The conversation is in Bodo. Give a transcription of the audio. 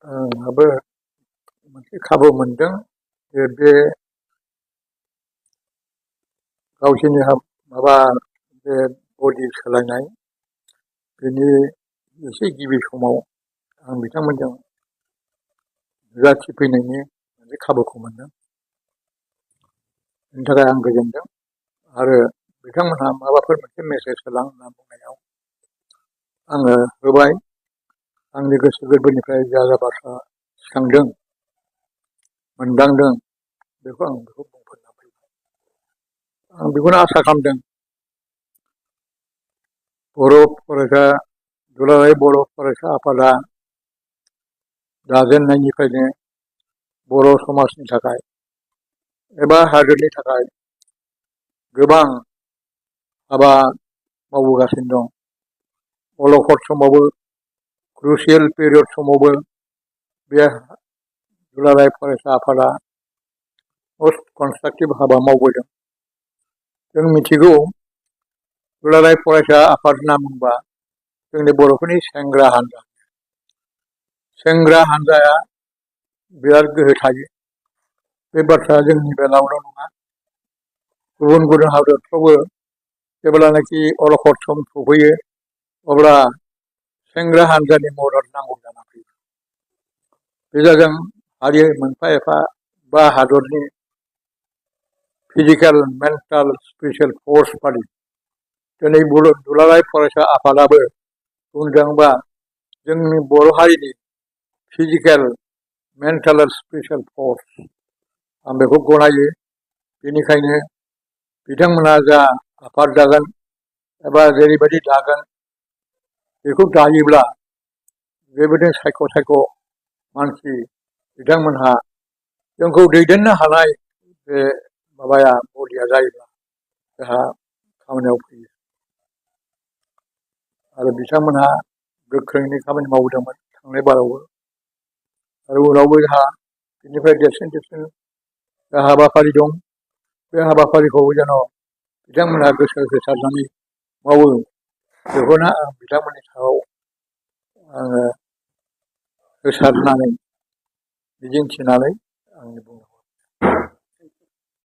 आंहाबो मोनसे खाबु मोनदों जे बे गावसोरनि माबा बे बडि सोलायनाय बेनि एसे गिबि समाव आं बिथांमोनजों नुजाथि फैनायनि मोनसे खाबुखौ मोनदों। बेनि थाखाय आं गोजोनदों आरो बिथांमोनहा माबाफोर मोनसे मेसेज होलां होनना बुंनायाव आङो होबाय। आंनि गोसो गोरबोनिफ्राय जा बाथ्रा सिखांदों मोनदांदों बेखौ आं बुंफोरना फैबाय। आं बेखौनो आसा खालामदों बर' फरायसा दुलाराय बर' फरायसा आफादा दाजेननायनिफ्रायनो बर' समाजनि थाखाय एबा हादोरनि थाखाय गोबां हाबा मावबोगासिनो दं। अलखद समावबो क्रुसियेल पिरियड समावबो बे दुलाराय फरायसा आफादा मस्ट कनस्ट्राक्टिभ हाबा मावबोदों। जों मिथिगौ दुलाराय फरायसा आफाद होनना बुंबा जोंनि बर'फोरनि सेंग्रा हान्जा। सेंग्रा हान्जाया बिराद गोहो थायो। बे बाथ्राया जोंनि बेलायावल' नङा, गुबुन गुबुन हादरफ्रावबो जेब्लानाखि अलखद सम सफैयो अब्ला सेंग्रा हान्जानि मदद नांगौ जाना फैयो। बे जादों हारि मोनफा एफा बा हादरनि फिजिकेल मेन्टेल स्पिरिचुवेल फर्स बादि दिनै दुलाराय फरायसा आफादाबो बुंदोंबा जोंनि बर' हारिनि फिजिकेल मेन्टेल आरो स्पिरिचुवेल फर्स आं बेखौ गनायो। बेनिखायनो बिथांमोना जा आफाद दागोन एबा जेरैबायदि दागोन बेखौ दायोब्ला बेबायदिनो सायख' मानसि बिथांमोनहा जोंखौ दैदेननो हानाय बे माबाया बडिया जायोब्ला जोंहा खामानियाव फैयो। आरो बिथांमोनहा गोख्रोङै खामानि मावदोंमोन थांनाय बारावबो आरो उनावबो जोंहा बेनिफ्राय देरसिन हाबाफारि दं। बे हाबाफारिखौ जेन' बिथांमोनहा गोसो होसारनानै मावो बेखौनो आं बिथांमोननि सायाव आङो होसारनानै मिजिंथिनानै आंनि